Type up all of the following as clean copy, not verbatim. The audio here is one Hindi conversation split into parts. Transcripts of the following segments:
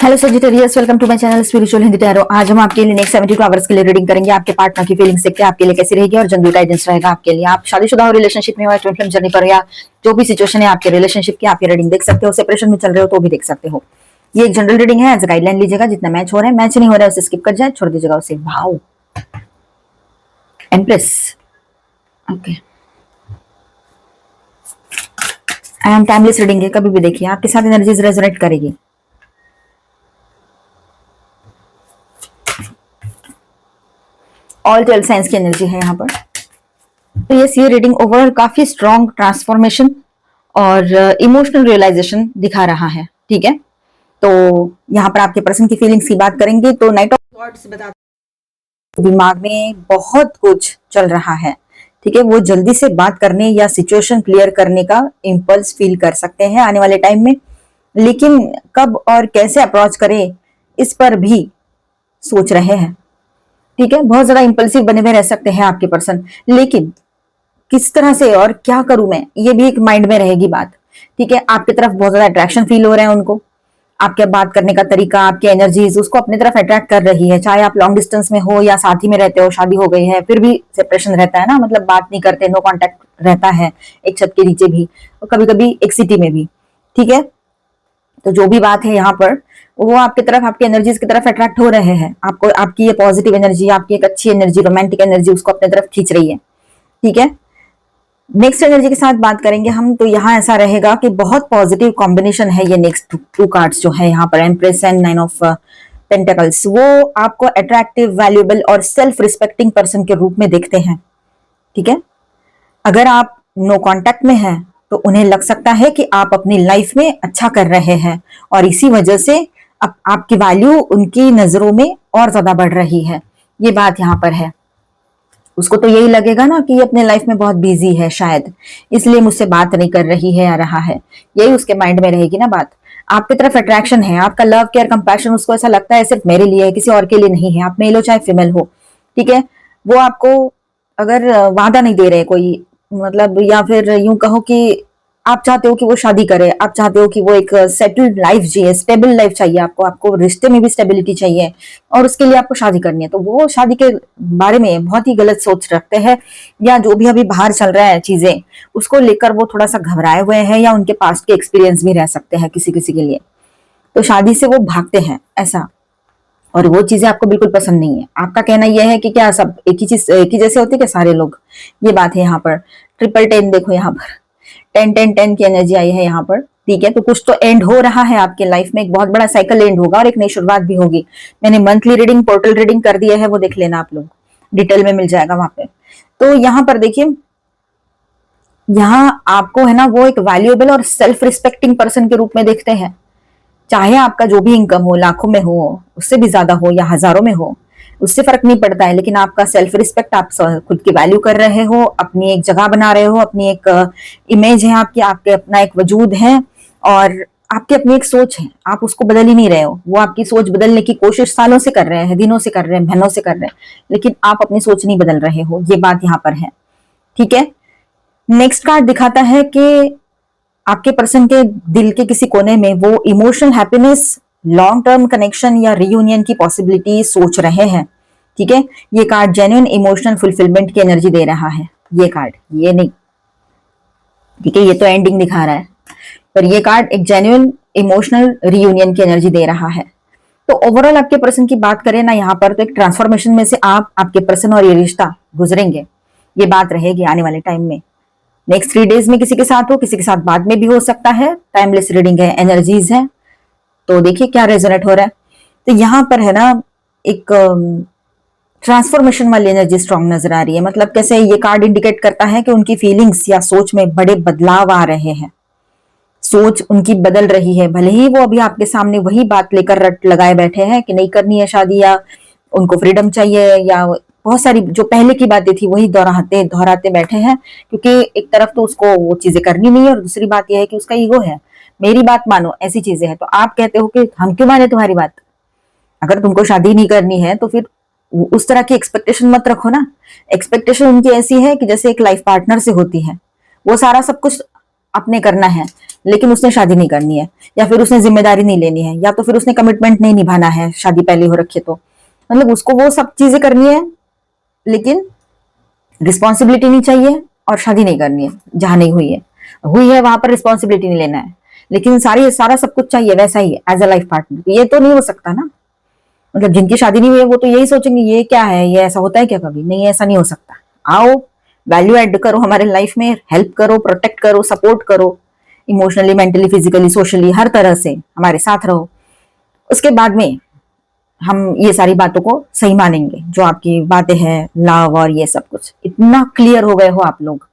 Hello Sagittarius, welcome to my channel spiritual Hindi tarot. आज हम आपके लिए नेक्स्ट 72 आवर्स के लिए रीडिंग करेंगे। आपके पार्टनर की फीलिंग्स देखते हैं आपके लिए कैसी रहेगी और जनरल गाइडेंस रहेगा आपके लिए। आप शादीशुदा हो, रिलेशनशिप में हो, ट्विन फ्लेम जर्नी पर, या जो भी सिचुएशन है आपके रिलेशनशिप की, आप ये रीडिंग देख सकते हो। सेपरेशन में चल रहे हो तो भी देख सकते हो। ये एक जनरल रीडिंग है, एज गाइडलाइन लीजिएगा। जितना मैच हो रहा है, मैच नहीं हो रहा है उसे स्किप कर जाए, छोड़ दीजिएगा उसे। Wow, empress, okay. I am timeless reading है, कभी भी देखिए, आपके साथ एनर्जीज रेजोनेट करेगी। ऑल 12 साइंस की एनर्जी है यहाँ पर। तो ये रीडिंग ओवरऑल काफी स्ट्रॉन्ग ट्रांसफॉर्मेशन और इमोशनल रियलाइजेशन दिखा रहा है। ठीक है, तो यहाँ पर आपके पर्सन की फीलिंग्स की बात करेंगे तो नाइट ऑफ थॉट्स बता, दिमाग में बहुत कुछ चल रहा है। ठीक है, वो जल्दी से बात करने या सिचुएशन क्लियर करने का इम्पल्स फील कर सकते हैं आने वाले टाइम में, लेकिन कब और कैसे अप्रोच करें इस पर भी सोच रहे हैं। ठीक है, बहुत ज्यादा इंपल्सिव बने हुए रह सकते हैं आपके पर्सन, लेकिन किस तरह से और क्या करूं मैं, ये भी एक माइंड में रहेगी बात। ठीक है, आपकी तरफ बहुत ज्यादा अट्रैक्शन फील हो रहा है उनको। आपके बात करने का तरीका, आपकी एनर्जीज उसको अपनी तरफ अट्रैक्ट कर रही है। चाहे आप लॉन्ग डिस्टेंस में हो या साथ ही में रहते हो, शादी हो गई है, फिर भी सेपरेशन रहता है ना, मतलब बात नहीं करते, नो कांटेक्ट रहता है एक छत के नीचे भी, और कभी कभी एक सिटी में भी। ठीक है, तो जो भी बात है यहाँ पर, वो आपकी तरफ, आपकी एनर्जीज की तरफ अट्रैक्ट हो रहे हैं। आपको आपकी ये पॉजिटिव एनर्जी, आपकी एक अच्छी एनर्जी, रोमांटिक एनर्जी उसको अपने तरफ खींच रही है। ठीक है, नेक्स्ट एनर्जी के साथ बात करेंगे हम, तो यहाँ ऐसा रहेगा कि बहुत पॉजिटिव कॉम्बिनेशन है ये नेक्स्ट टू कार्ड्स जो है यहाँ पर, एम्प्रेस एंड 9 ऑफ पेंटिकल्स। वो आपको अट्रैक्टिव, वैल्यूएबल और सेल्फ रिस्पेक्टिंग पर्सन के रूप में देखते हैं। ठीक है, अगर आप नो कांटेक्ट में हैं तो उन्हें लग सकता है कि आप अपनी लाइफ में अच्छा कर रहे हैं, और इसी वजह से आपकी वैल्यू उनकी नजरों में और ज्यादा बढ़ रही है। ये बात यहाँ पर है। उसको तो यही लगेगा ना कि ये अपने लाइफ में बहुत बिजी है शायद, इसलिए मुझसे बात नहीं कर रही है या रहा है, यही उसके माइंड में रहेगी ना बात। आपकी तरफ अट्रैक्शन है, आपका लव, केयर, कंपैशन, उसको ऐसा लगता है सिर्फ मेरे लिए है, किसी और के लिए नहीं है। आप मेल हो चाहे फीमेल हो, ठीक है, वो आपको अगर वादा नहीं दे रहे कोई, मतलब, या फिर यूं कहो कि आप चाहते हो कि वो शादी करे, आप चाहते हो कि वो एक सेटल्ड लाइफ जिए, स्टेबल लाइफ चाहिए आपको, आपको रिश्ते में भी स्टेबिलिटी चाहिए, और उसके लिए आपको शादी करनी है, तो वो शादी के बारे में बहुत ही गलत सोच रखते हैं, या जो भी अभी बाहर चल रहा है चीजें, उसको लेकर वो थोड़ा सा घबराए हुए हैं, या उनके पास्ट के एक्सपीरियंस भी रह सकते हैं किसी किसी के लिए, तो शादी से वो भागते हैं ऐसा। और वो चीजें आपको बिल्कुल पसंद नहीं है। आपका कहना यह है कि क्या सब एक ही चीज, एक ही जैसे होती है क्या सारे लोग, ये बात है यहाँ पर। ट्रिपल 10 देखो यहाँ पर, 10 10 10 की एनर्जी आई है यहाँ पर। ठीक है, तो कुछ तो एंड हो रहा है आपके लाइफ में, एक बहुत बड़ा साइकिल एंड होगा और एक नई शुरुआत भी होगी। मैंने मंथली रीडिंग, पोर्टल रीडिंग कर दिया है, वो देख लेना आप लोग, डिटेल में मिल जाएगा वहां पे। तो यहाँ पर देखिए, यहाँ आपको है ना, वो एक वैल्यूएबल और सेल्फ रिस्पेक्टिंग पर्सन के रूप में देखते हैं। चाहे आपका जो भी इनकम हो, लाखों में हो, उससे भी ज्यादा हो, या हजारों में हो, उससे फर्क नहीं पड़ता है, लेकिन आपका सेल्फ रिस्पेक्ट, आप खुद की वैल्यू कर रहे हो, अपनी एक जगह बना रहे हो, अपनी एक इमेज है आपकी, आपके अपना एक वजूद है, और आपकी अपनी एक सोच है, आप उसको बदल ही नहीं रहे हो। वो आपकी सोच बदलने की कोशिश सालों से कर रहे हैं, दिनों से कर रहे हैं, महीनों से कर रहे हैं, लेकिन आप अपनी सोच नहीं बदल रहे हो। ये बात यहाँ पर है। ठीक है, नेक्स्ट कार्ड दिखाता है कि आपके पर्सन के दिल के किसी कोने में वो emotional happiness, long term connection या रियूनियन की पॉसिबिलिटी सोच रहे हैं। ठीक है, ये कार्ड जेन्युइन इमोशनल फुलफिलमेंट की एनर्जी दे रहा है। ये कार्ड, ये नहीं, ठीक है, ये तो एंडिंग दिखा रहा है, पर ये कार्ड एक जेन्युइन इमोशनल रियूनियन की एनर्जी दे रहा है। तो ओवरऑल आपके पर्सन की बात करें ना यहाँ पर, तो एक ट्रांसफॉर्मेशन में से आप, आपके पर्सन और ये रिश्ता गुजरेंगे। ये बात रहेगी आने वाले टाइम में। नेक्स्ट 3 डेज में किसी के साथ हो, किसी के साथ बाद में भी हो सकता है। टाइमलेस रीडिंग है, एनर्जीज है, तो देखिए क्या रेजोनेट हो रहा है। तो यहाँ पर है ना, एक ट्रांसफॉर्मेशन वाली एनर्जी स्ट्रांग नजर आ रही है। मतलब कैसे, ये कार्ड इंडिकेट करता है कि उनकी फीलिंग्स या सोच में बड़े बदलाव आ रहे हैं, सोच उनकी बदल रही है। भले ही वो अभी आपके सामने वही बात लेकर रट लगाए बैठे हैं कि नहीं करनी है शादी, या उनको फ्रीडम चाहिए, या बहुत सारी जो पहले की बातें थी वही दोहराते दोहराते बैठे हैं, क्योंकि एक तरफ तो उसको वो चीजें करनी नहीं है, और दूसरी बात यह है कि उसका ईगो है, मेरी बात मानो, ऐसी चीजें हैं। तो आप कहते हो कि हम क्यों माने तुम्हारी बात, अगर तुमको शादी नहीं करनी है तो फिर उस तरह की एक्सपेक्टेशन मत रखो ना। एक्सपेक्टेशन उनकी ऐसी है कि जैसे एक लाइफ पार्टनर से होती है, वो सारा सब कुछ आपने करना है, लेकिन उसने शादी नहीं करनी है, या फिर उसने जिम्मेदारी नहीं लेनी है, या तो फिर उसने कमिटमेंट नहीं निभाना है, शादी पहले हो रखी है तो मतलब उसको वो सब चीजें करनी है, लेकिन रिस्पॉन्सिबिलिटी नहीं चाहिए और शादी नहीं करनी है। जहां नहीं हुई है वहां पर रिस्पॉन्सिबिलिटी नहीं लेना है, लेकिन सारा सब कुछ चाहिए वैसा ही एज अ लाइफ पार्टनर। ये तो नहीं हो सकता ना। मतलब जिनकी शादी नहीं हुई है वो तो यही सोचेंगे ये क्या है, ये ऐसा होता है क्या कभी? नहीं, ऐसा नहीं हो सकता। आओ, वैल्यू एड करो हमारे लाइफ में, हेल्प करो, प्रोटेक्ट करो, सपोर्ट करो, इमोशनली, मेंटली, फिजिकली, सोशली, हर तरह से हमारे साथ रहो। उसके बाद में हम ये सारी बातों को सही मानेंगे, जो आपकी बातें हैं, लव और ये सब कुछ। इतना क्लियर हो गए हो आप लोग,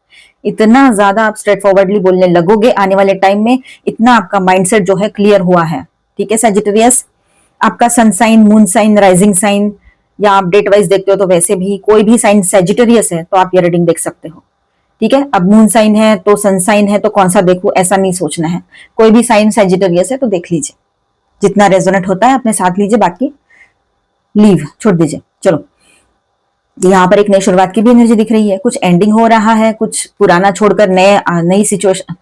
इतना ज्यादा आप स्ट्रेट फॉरवर्डली बोलने लगोगे आने वाले टाइम में, इतना आपका माइंडसेट जो है क्लियर हुआ है। ठीक है सजिटेरियस, आपका sun sign, moon sign, rising sign, या आप डेट वाइज देखते हो तो वैसे भी कोई भी साइन सजिटेरियस है तो आप ये रीडिंग देख सकते हो। ठीक है, अब मून साइन है तो सन साइन है तो कौन सा देखूं, ऐसा नहीं सोचना है। कोई भी साइन सजिटेरियस है तो देख लीजिए, जितना रेजोनेट होता है अपने साथ लीजिए, बाकी लीव छोड़ दीजिए। चलो, यहाँ पर एक नई शुरुआत की भी एनर्जी दिख रही है, कुछ एंडिंग हो रहा है, कुछ पुराना छोड़कर नई सिचुएशन,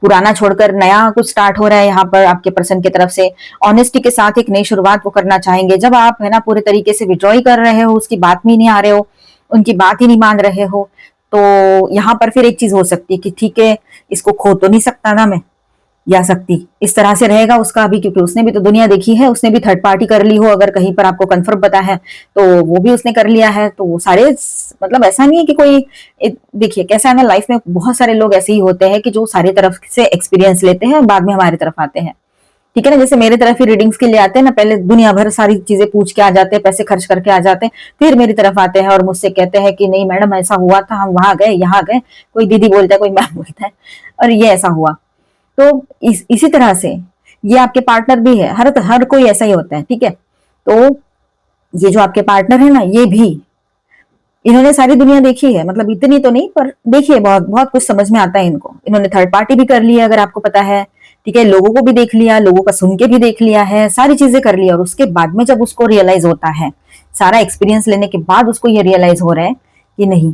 पुराना छोड़कर नया कुछ स्टार्ट हो रहा है यहाँ पर आपके पर्सन की तरफ से। ऑनेस्टी के साथ एक नई शुरुआत वो करना चाहेंगे। जब आप है ना पूरे तरीके से विड्रॉ कर रहे हो, उसकी बात में ही नहीं आ रहे हो, उनकी बात ही नहीं मान रहे हो, तो यहाँ पर फिर एक चीज हो सकती है कि ठीक है, इसको खो तो नहीं सकता ना मैं, या सकती, इस तरह से रहेगा उसका अभी, क्योंकि उसने भी तो दुनिया देखी है, उसने भी थर्ड पार्टी कर ली हो, अगर कहीं पर आपको कंफर्म पता है तो वो भी उसने कर लिया है। तो वो सारे, मतलब ऐसा नहीं है कि कोई, देखिए कैसा है ना, लाइफ में बहुत सारे लोग ऐसे ही होते हैं कि जो सारी तरफ से एक्सपीरियंस लेते हैं और बाद में हमारी तरफ आते हैं। ठीक है ना, जैसे मेरे तरफ ही रीडिंग्स के लिए आते हैं ना, पहले दुनिया भर सारी चीजें पूछ के आ जाते हैं, पैसे खर्च करके आ जाते हैं, फिर मेरी तरफ आते हैं और मुझसे कहते हैं कि नहीं मैडम ऐसा हुआ था, हम वहां गए, यहाँ गए, कोई दीदी बोलता है, कोई मैम बोलता है, और ये ऐसा हुआ। तो इसी तरह से ये आपके पार्टनर भी है, हर कोई ऐसा ही होता है। ठीक है, तो ये जो आपके पार्टनर है ना, ये भी, इन्होंने सारी दुनिया देखी है, मतलब इतनी तो नहीं पर देखी है, बहुत बहुत कुछ समझ में आता है इनको। इन्होंने थर्ड पार्टी भी कर ली है अगर आपको पता है। ठीक है, लोगों को भी देख लिया, लोगों का सुन के भी देख लिया है, सारी चीजें कर लिया, और उसके बाद में जब उसको रियलाइज होता है, सारा एक्सपीरियंस लेने के बाद उसको ये रियलाइज हो रहा है कि नहीं,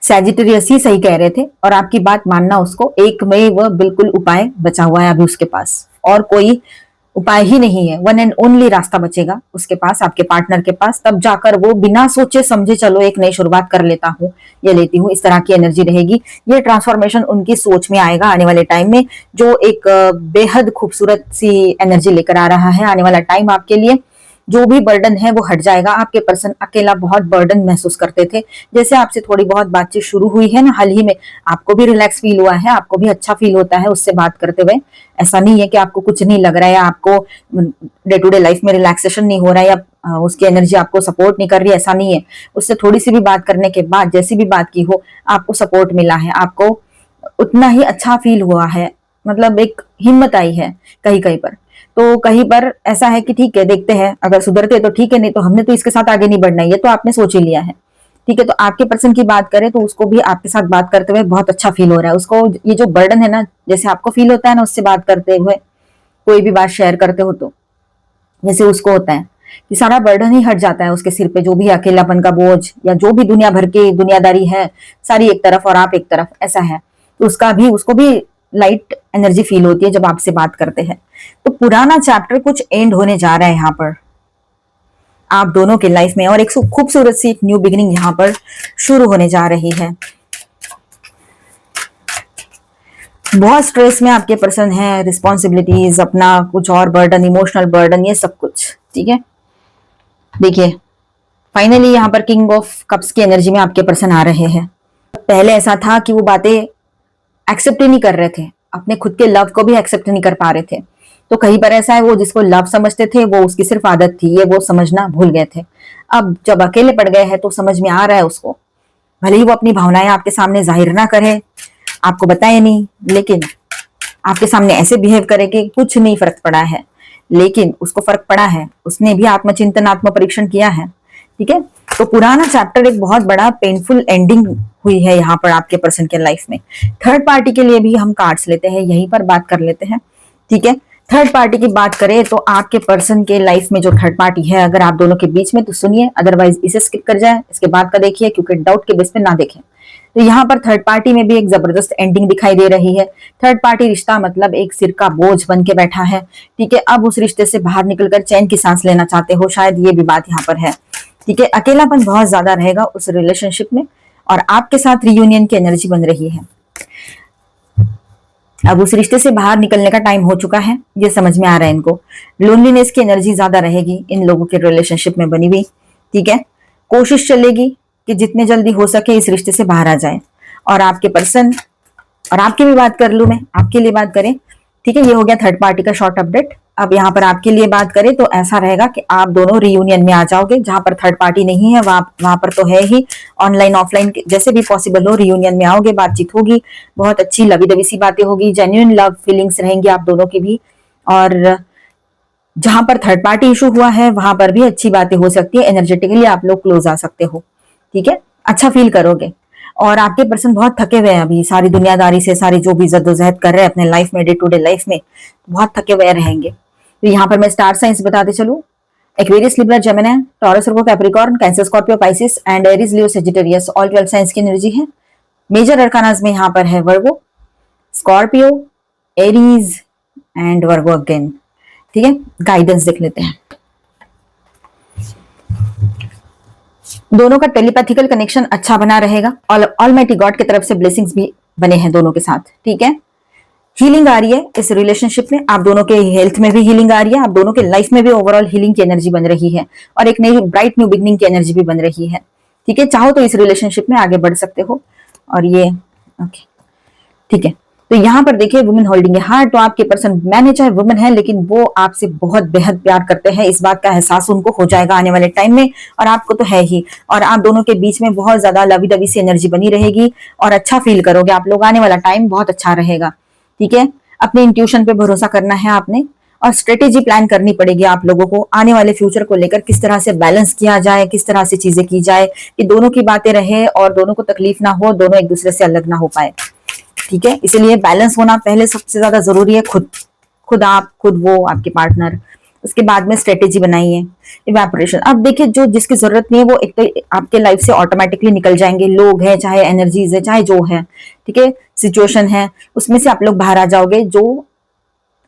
सैजिटेरियस ही सही कह रहे थे, और आपकी बात मानना उसको एक में वह बिल्कुल उपाय बचा हुआ है अभी उसके पास, और कोई उपाय ही नहीं है। वन एंड ओनली रास्ता बचेगा उसके पास, आपके पार्टनर के पास, तब जाकर वो बिना सोचे समझे चलो एक नई शुरुआत कर लेता हूँ या लेती हूँ, इस तरह की एनर्जी रहेगी। ये ट्रांसफॉर्मेशन उनकी सोच में आएगा आने वाले टाइम में, जो एक बेहद खूबसूरत सी एनर्जी लेकर आ रहा है आने वाला टाइम आपके लिए। जो भी बर्डन है वो हट जाएगा। आपके पर्सन अकेला बहुत बर्डन महसूस करते थे, जैसे आपसे थोड़ी बहुत बातचीत शुरू हुई है ना हाल ही में, आपको भी रिलैक्स फील हुआ है, आपको भी अच्छा फील होता है उससे बात करते हुए। ऐसा नहीं है कि आपको कुछ नहीं लग रहा है, या आपको डे टू डे लाइफ में रिलैक्सेशन नहीं हो रहा है, या उसकी एनर्जी आपको सपोर्ट नहीं कर रही है, ऐसा नहीं है। उससे थोड़ी सी भी बात करने के बाद, जैसी भी बात की हो, आपको सपोर्ट मिला है, आपको उतना ही अच्छा फील हुआ है, मतलब एक हिम्मत आई है कहीं कहीं पर। तो कहीं पर ऐसा है कि ठीक है, देखते हैं, अगर सुधरते तो ठीक है, नहीं तो हमने तो इसके साथ आगे नहीं बढ़ना है, ये तो आपने सोच ही लिया है। ठीक है, तो आपके पर्सन की बात करें तो उसको भी आपके साथ बात करते हुए बहुत अच्छा फील हो रहा है। उसको ये जो बर्डन है ना, जैसे आपको फील होता है ना उससे बात करते हुए, कोई भी बात शेयर करते हो तो जैसे उसको होता है कि सारा बर्डन ही हट जाता है उसके सिर पे, जो भी अकेलापन का बोझ या जो भी दुनिया भर की दुनियादारी है, सारी एक तरफ और आप एक तरफ, ऐसा है। तो उसको भी लाइट एनर्जी फील होती है जब आपसे बात करते हैं। तो पुराना चैप्टर कुछ एंड होने जा रहा है यहाँ पर आप दोनों के लाइफ में, और एक खूबसूरत सी एक न्यू बिगिनिंग यहाँ पर शुरू होने जा रही है। बहुत स्ट्रेस में आपके पर्सन है, रिस्पॉन्सिबिलिटीज, अपना कुछ और बर्डन, इमोशनल बर्डन, ये सब कुछ। ठीक है, देखिए फाइनली यहाँ पर किंग ऑफ कप्स की एनर्जी में आपके पर्सन आ रहे हैं। पहले ऐसा था कि वो बातें एक्सेप्ट ही नहीं कर रहे थे, अपने खुद के लव को भी एक्सेप्ट नहीं कर पा रहे थे। तो कहीं पर ऐसा है, वो जिसको लव समझते थे वो उसकी सिर्फ आदत थी, ये वो समझना भूल गए थे। अब जब अकेले पड़ गए हैं तो समझ में आ रहा है उसको, भले ही वो अपनी भावनाएं आपके सामने जाहिर ना करे, आपको बताए नहीं, लेकिन आपके सामने ऐसे बिहेव करे कि कुछ नहीं फर्क पड़ा है, लेकिन उसको फर्क पड़ा है, उसने भी आत्मचिंतन, आत्म परीक्षण किया है। ठीक है, तो पुराना चैप्टर एक बहुत बड़ा पेनफुल एंडिंग हुई है यहाँ पर आपके पर्सन के लाइफ में। थर्ड पार्टी के लिए भी हम कार्ड्स लेते हैं, यहीं पर बात कर लेते हैं। ठीक है, थर्ड पार्टी की बात करें तो आपके पर्सन के लाइफ में जो थर्ड पार्टी है, अगर आप दोनों के बीच में, तो सुनिए, अदरवाइज इसे स्किप कर जाए, इसके बाद का देखिए, क्योंकि डाउट के बेस पे ना देखें। तो यहाँ पर थर्ड पार्टी में भी एक जबरदस्त एंडिंग दिखाई दे रही है। थर्ड पार्टी रिश्ता मतलब एक सिर का बोझ बन के बैठा है, ठीक है। अब उस रिश्ते से बाहर निकलकर चैन की सांस लेना चाहते हो, शायद ये भी बात यहाँ पर है, ठीक है। अकेलापन बहुत ज्यादा रहेगा उस रिलेशनशिप में और आपके साथ रियूनियन की एनर्जी बन रही है। अब उस रिश्ते से बाहर निकलने का टाइम हो चुका है, ये समझ में आ रहा है इनको। लोनलीनेस की एनर्जी ज्यादा रहेगी इन लोगों के रिलेशनशिप में बनी हुई, ठीक है। कोशिश चलेगी कि जितने जल्दी हो सके इस रिश्ते से बाहर आ जाए। और आपके पर्सन, और आपकी भी बात कर लूं मैं, आपके लिए बात करें, ठीक है। ये हो गया थर्ड पार्टी का शॉर्ट अपडेट। अब यहाँ पर आपके लिए बात करें तो ऐसा रहेगा कि आप दोनों रियूनियन में आ जाओगे। जहां पर थर्ड पार्टी नहीं है वहां पर तो है ही, ऑनलाइन ऑफलाइन जैसे भी पॉसिबल हो रियूनियन में आओगे, बातचीत होगी, बहुत अच्छी लवी दवी सी बातें होगी, जेन्युइन लव फीलिंग्स रहेंगी आप दोनों की भी। और जहां पर थर्ड पार्टी इशू हुआ है वहां पर भी अच्छी बातें हो सकती है, एनर्जेटिकली आप लोग क्लोज आ सकते हो, ठीक है। अच्छा फील करोगे। और आपके पर्सन बहुत थके हुए हैं अभी सारी दुनियादारी से, सारी जो भी जद्दोजहद कर रहे हैं अपने लाइफ में, डे टू डे लाइफ में, बहुत थके हुए रहेंगे। तो यहाँ पर मैं स्टार साइंस बताते चलूं, Aquarius, Libra, Gemini, Taurus, Virgo, Capricorn, Cancer, Scorpio, Pisces and Aries, Leo, Sagittarius, all 12 signs की एनर्जी है। मेजर अरकानाज में यहाँ पर है Virgo, Scorpio, Aries and Virgo again, ठीक है। गाइडेंस देख लेते हैं। दोनों का टेलीपैथिकल कनेक्शन अच्छा बना रहेगा और ऑलमाइटी गॉड की तरफ से ब्लेसिंग्स भी बने हैं दोनों के साथ, ठीक है। हीलिंग आ रही है इस रिलेशनशिप में, आप दोनों के हेल्थ में भी हीलिंग आ रही है, आप दोनों के लाइफ में भी ओवरऑल हीलिंग की एनर्जी बन रही है और एक नई ब्राइट न्यू बिगनिंग की एनर्जी भी बन रही है, ठीक है। चाहो तो इस रिलेशनशिप में आगे बढ़ सकते हो। और ये ओके, ठीक है। तो यहाँ पर देखिए वुमेन होल्डिंग है हार्ट, तो आपके पर्सन मैन है चाहे वुमेन है, लेकिन वो आपसे बहुत बेहद प्यार करते हैं, इस बात का एहसास उनको हो जाएगा आने वाले टाइम में, और आपको तो है ही। और आप दोनों के बीच में बहुत ज्यादा लवी डवी सी एनर्जी बनी रहेगी और अच्छा फील करोगे आप लोग, आने वाला टाइम बहुत अच्छा रहेगा, ठीक है। अपने इंट्यूशन पे भरोसा करना है आपने और स्ट्रेटेजी प्लान करनी पड़ेगी आप लोगों को आने वाले फ्यूचर को लेकर, किस तरह से बैलेंस किया जाए, किस तरह से चीजें की जाए कि दोनों की बातें रहे और दोनों को तकलीफ ना हो, दोनों एक दूसरे से अलग ना हो पाए, ठीक है। इसलिए बैलेंस होना पहले सबसे ज्यादा जरूरी है। खुद आप, खुद वो, आपके पार्टनर, उसके बाद में स्ट्रेटेजी बनाइए। इवेपोरेशन, अब देखिए जो जिसकी जरूरत नहीं है वो एक तो आपके लाइफ से ऑटोमेटिकली निकल जाएंगे, लोग हैं चाहे एनर्जीज है चाहे जो है, ठीक है, सिचुएशन है, उसमें से आप लोग बाहर आ जाओगे जो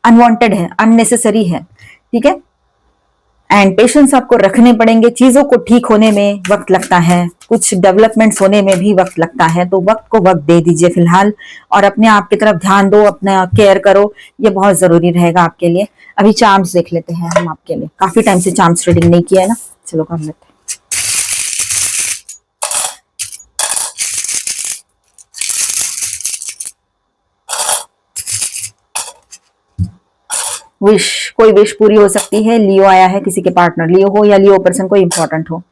अनवांटेड है, अननेसेसरी है, ठीक है। एंड पेशेंस आपको रखने पड़ेंगे, चीजों को ठीक होने में वक्त लगता है, कुछ डेवलपमेंट्स होने में भी वक्त लगता है, तो वक्त को वक्त दे दीजिए फिलहाल और अपने आप की तरफ ध्यान दो, अपना केयर करो, ये बहुत जरूरी रहेगा आपके लिए। अभी चार्म्स देख लेते हैं हम आपके लिए, काफी टाइम से चार्म्स रीडिंग नहीं किया है ना, चलो कर लेते हैं। विश, कोई विश पूरी हो सकती है। लियो आया है, किसी के पार्टनर लियो हो या लियो पर्सन कोई इंपॉर्टेंट हो।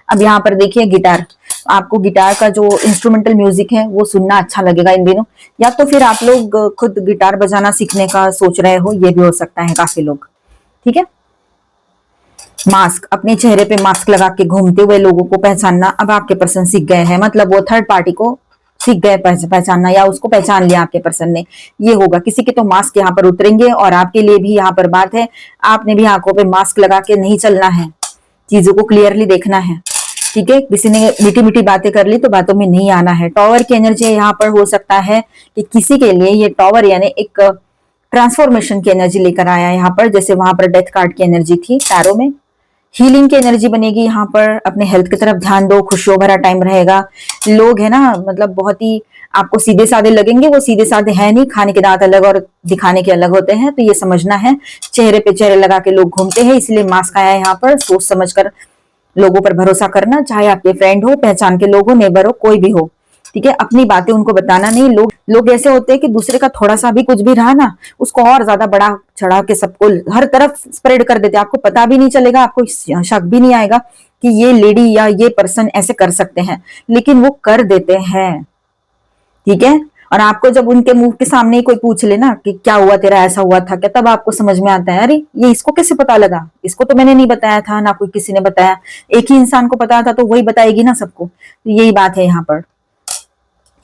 अब यहाँ पर देखिए गिटार, आपको गिटार का जो इंस्ट्रूमेंटल म्यूजिक है वो सुनना अच्छा लगेगा इन दिनों, या तो फिर आप लोग खुद गिटार बजाना सीखने का सोच रहे हो, ये भी हो सकता है काफी लोग, ठीक है। मास्क, अपने चेहरे पे मास्क लगा के घूमते हुए लोगों को पहचानना अब आपके पर्सन सीख गए हैं, मतलब वो थर्ड पार्टी को सीख गए पहचानना, या उसको पहचान लिया आपके पर्सन ने, ये होगा। किसी के तो मास्क यहाँ पर उतरेंगे और आपके लिए भी यहाँ पर बात है, आपने भी आंखों पे मास्क लगा के नहीं चलना है, चीजों को क्लियरली देखना है, ठीक है। किसी ने मीठी मीठी बातें कर ली तो बातों में नहीं आना है। टॉवर की एनर्जी यहाँ पर हो सकता है कि किसी के लिए ये टॉवर यानी एक ट्रांसफॉर्मेशन की एनर्जी लेकर आया है यहाँ पर, जैसे वहां पर डेथ कार्ड की एनर्जी थी टैरो में। हीलिंग की एनर्जी बनेगी यहाँ पर, अपने हेल्थ की तरफ ध्यान दो, खुशियों भरा टाइम रहेगा। लोग है ना, मतलब बहुत ही आपको सीधे साधे लगेंगे, वो सीधे साधे है नहीं, खाने के दांत अलग और दिखाने के अलग होते हैं, तो ये समझना है। चेहरे पे चेहरे लगा के लोग घूमते हैं, इसलिए मास्क आया है यहाँ पर। सोच समझ कर लोगों पर भरोसा करना, चाहे आपके फ्रेंड हो, पहचान के लोग हो, नेबर हो, कोई भी हो, ठीक है। अपनी बातें उनको बताना नहीं। लोग ऐसे होते हैं कि दूसरे का थोड़ा सा भी कुछ भी रहा ना, उसको और ज्यादा बड़ा चढ़ा के सबको हर तरफ स्प्रेड कर देते हैं, आपको पता भी नहीं चलेगा, आपको शक भी नहीं आएगा कि ये लेडी या ये पर्सन ऐसे कर सकते हैं, लेकिन वो कर देते हैं, ठीक है। और आपको जब उनके मुंह के सामने ही कोई पूछ ले ना कि क्या हुआ तेरा, ऐसा हुआ था क्या, तब आपको समझ में आता है अरे ये इसको कैसे पता लगा, इसको तो मैंने नहीं बताया था, ना कोई किसी ने बताया। एक ही इंसान को पता था तो वही बताएगी ना सबको, तो यही बात है यहाँ पर,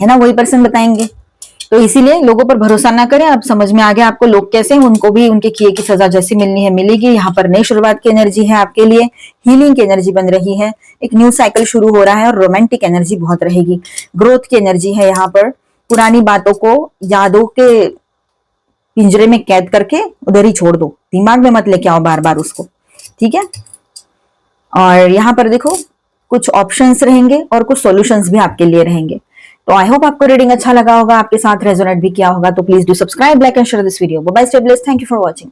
है ना, वही पर्सन बताएंगे। तो इसीलिए लोगों पर भरोसा ना करें। अब समझ में आ गया आपको लोग कैसे हैं, उनको भी उनके किए की सजा जैसी मिलनी है मिलेगी। यहाँ पर नई शुरुआत की एनर्जी है आपके लिए, हीलिंग की एनर्जी बन रही है, एक न्यू साइकिल शुरू हो रहा है और रोमांटिक एनर्जी बहुत रहेगी। ग्रोथ की एनर्जी है यहाँ पर। पुरानी बातों को यादों के पिंजरे में कैद करके उधर ही छोड़ दो, दिमाग में मत लेके आओ बार बार उसको, ठीक है। और यहाँ पर देखो कुछ ऑप्शंस रहेंगे और कुछ सॉल्यूशंस भी आपके लिए रहेंगे। तो आई होप आपको रीडिंग अच्छा लगा होगा, आपके साथ रेजोनेट भी किया होगा। तो please do subscribe, like and share this video. Bye bye, stay blessed, thank you for watching.